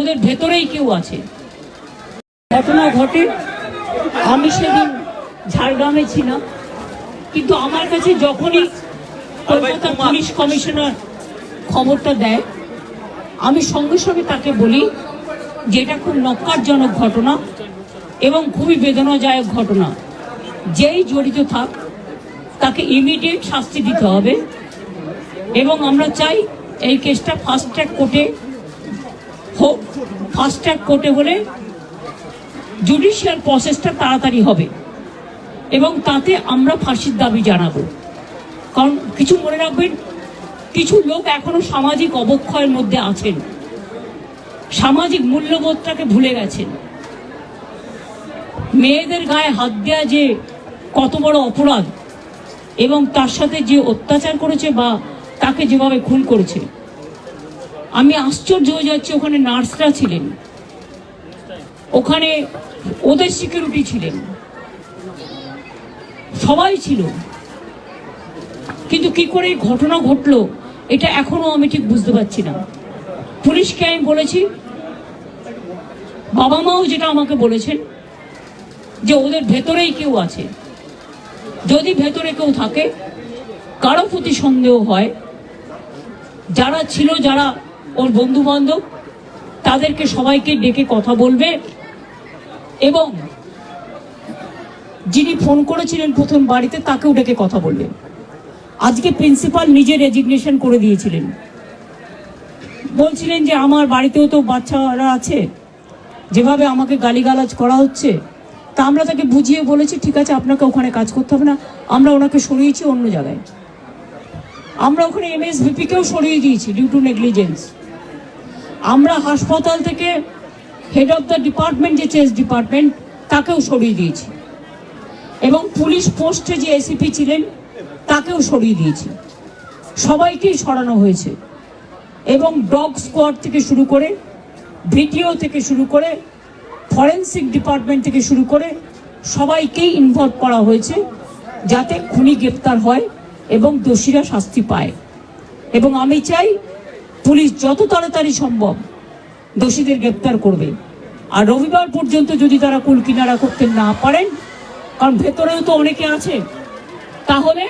ওদের ভেতরেই কেউ আছে। ঘটনা ঘটে, আমি সেদিন ঝাড়গ্রামে ছিলাম, কিন্তু আমার কাছে যখনই কলকাতা পুলিশ কমিশনার খবরটা দেয়, আমি সঙ্গে সঙ্গে তাকে বলি যে এটা খুব নক্কারজনক ঘটনা এবং খুবই বেদনাদায়ক ঘটনা। যেই জড়িত থাক তাকে ইমিডিয়েট শাস্তি দিতে হবে এবং আমরা চাই এই কেসটা ফাস্ট ট্র্যাক কোর্টে হোক। ফাস্ট ট্র্যাক কোর্টে হলে জুডিশিয়াল প্রসেসটা তাড়াতাড়ি হবে এবং তাতে আমরা ফাঁসির দাবি জানাবো। কারণ কিছু মনে রাখবেন, কিছু লোক এখনো সামাজিক অবক্ষয়ের মধ্যে আছেন, সামাজিক মূল্যবোধটাকে ভুলে গেছেন। মেয়েদের গায়ে হাত দেওয়া যে কত বড় অপরাধ এবং তার সাথে যে অত্যাচার করেছে বা তাকে যেভাবে খুন করেছে, আমি আশ্চর্য হয়ে যাচ্ছি। ওখানে নার্সরা ছিলেন, ওখানে ওদের সিকিউরিটি ছিলেন, সবাই ছিল, কিন্তু কি করে এই ঘটনা ঘটলো এটা এখনো আমি ঠিক বুঝতে পারছি না। পুলিশকে আমি বলেছি, বাবা মাও যেটা আমাকে বলেছেন যে ওদের ভেতরেই কেউ আছে। যদি ভেতরে কেউ থাকে, কারো প্রতি সন্দেহ হয়, যারা ছিল, যারা ওর বন্ধু বান্ধব, তাদেরকে সবাইকে ডেকে কথা বলবে এবং যিনি ফোন করেছিলেন প্রথম বাড়িতে তাকেও ডেকে কথা বলবেন। আজকে প্রিন্সিপাল নিজে রেজিগনেশন করে দিয়েছিলেন, বলছিলেন যে আমার বাড়িতেও তো বাচ্চারা আছে, যেভাবে আমাকে গালিগালাজ করা হচ্ছে। তা আমরা তাকে বুঝিয়ে বলেছি, ঠিক আছে আপনাকে ওখানে কাজ করতে হবে না, আমরা ওনাকে সরিয়েছি অন্য জায়গায়। আমরা ওখানে MSVP-কেও সরিয়ে দিয়েছি ডিউ টু নেগলিজেন্স। আমরা হাসপাতাল থেকে হেড অফ দ্য ডিপার্টমেন্ট, যে চেস ডিপার্টমেন্ট, তাকেও সরিয়ে দিয়েছি এবং পুলিশ পোস্টে যে ACP ছিলেন তাকেও সরিয়ে দিয়েছি। সবাইকেই সরানো হয়েছে এবং ডগ স্কোয়াড থেকে শুরু করে, ভিডিও থেকে শুরু করে, ফরেন্সিক ডিপার্টমেন্ট থেকে শুরু করে সবাইকেই ইনভলভ করা হয়েছে যাতে খুনি গ্রেপ্তার হয় এবং দোষীরা শাস্তি পায়। এবং আমি চাই পুলিশ যত তাড়াতাড়ি সম্ভব দোষীদের গ্রেপ্তার করবে। আর রবিবার পর্যন্ত যদি তারা কুল কিনারা করতে না পারেন, কারণ ভেতরেও তো অনেকে আছে, তাহলে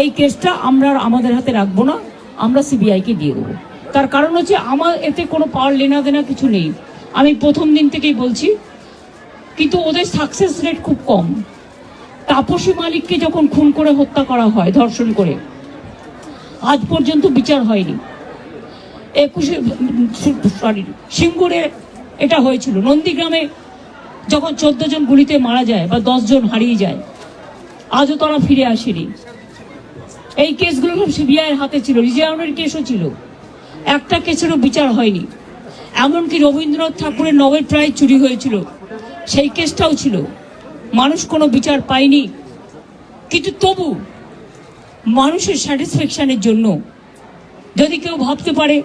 এই কেসটা আমরা আমাদের হাতে রাখবো না, আমরা CBI-কে দিয়ে দেবো। তার কারণ হচ্ছে আমার এতে কোনো পাওয়ার লেনা দেনা কিছু নেই, আমি প্রথম দিন থেকেই বলছি। কিন্তু ওদের সাকসেস রেট খুব কম। তাপসী মালিককে যখন খুন করে হত্যা করা হয়, ধর্ষণ করে, আজ পর্যন্ত বিচার হয়নি। সিঙ্গুরে এটা হয়েছিল, নন্দীগ্রামে যখন 14 জন গুলিতে মারা যায় বা 10 জন হারিয়ে যায়, আজও তারা ফিরে আসেনি। এই কেসগুলো সব CBI-এর হাতে ছিল, রিজার্ভের কেসও ছিল, একটা কেসেরও বিচার হয়নি। এমনকি রবীন্দ্রনাথ ঠাকুরের নোবেল প্রাইজ চুরি হয়েছিল, সেই কেসটাও ছিল, মানুষ কোনো বিচার পায়নি। কিন্তু তবু মানুষের স্যাটিসফ্যাকশনের জন্য যদি কেউ ভাবতে পারে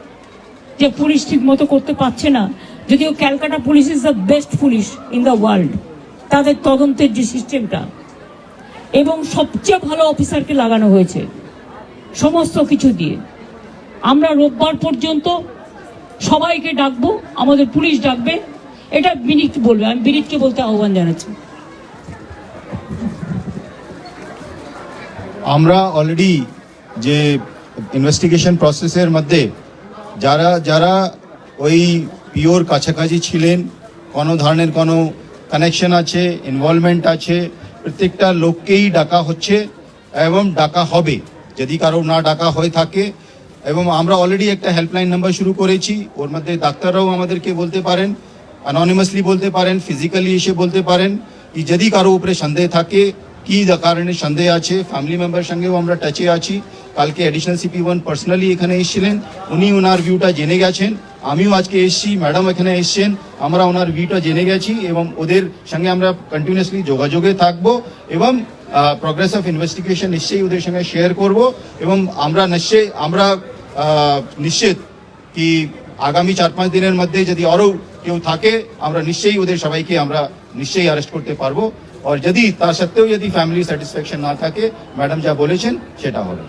যে পুলিশ ঠিক মতো করতে পারছে না, যদিও Calcutta police is the best police in the world, তাদের তদন্তের যে সিস্টেমটা এবং সবচেয়ে ভালো অফিসারকে লাগানো হয়েছে সমস্ত কিছু দিয়ে। আমরা রোববার পর্যন্ত সবাইকে ডাকবো, আমাদের পুলিশ ডাকবে, এটা বিনীত বলবে, আমি বিনীতকে বলতে আহ্বান জানাচ্ছি। আমরা অলরেডি যে ইনভেস্টিগেশন প্রসেসের মধ্যে যারা যারা ওই পিওর কাছাকাছি ছিলেন, কোনো ধরনের কোনো কানেকশন আছে, ইনভলভমেন্ট আছে, প্রত্যেকটা লোককেই ডাকা হচ্ছে এবং ডাকা হবে যদি কারো না ডাকা হয়ে থাকে। এবং আমরা অলরেডি একটা হেল্পলাইন নাম্বার শুরু করেছি, ওর মধ্যে ডাক্তাররাও আমাদেরকে বলতে পারেন, অ্যানোনিমাসলি বলতে পারেন, ফিজিক্যালি এসে বলতে পারেন কি যদি কারো উপরে সন্দেহ থাকে, কি কারণে সন্দেহ আছে। ফ্যামিলি মেম্বার সঙ্গেও আমরা টাচে আছি। কালকে অ্যাডিশনাল CP1 পার্সোনালি এখানে এসেছিলেন, উনি ওনার ভিউটা জেনে গেছেন। আমিও আজকে এসেছি, ম্যাডাম এখানে এসছেন, আমরা ওনার ভিউটা জেনে গেছি এবং ওদের সঙ্গে আমরা কন্টিনিউয়াসলি যোগাযোগে থাকবো এবং প্রোগ্রেস অফ ইনভেস্টিগেশন নিশ্চয়ই ওদের সঙ্গে শেয়ার করব। এবং আমরা নিশ্চিত কি আগামী 4-5 দিনের মধ্যে যদি আরও কেউ থাকে, আমরা নিশ্চয়ই ওদের সবাইকে আমরা নিশ্চয়ই অ্যারেস্ট করতে পারবো। আর যদি তার সত্ত্বেও যদি ফ্যামিলি স্যাটিসফ্যাকশন না থাকে, ম্যাডাম যা বলেছেন সেটা হবে।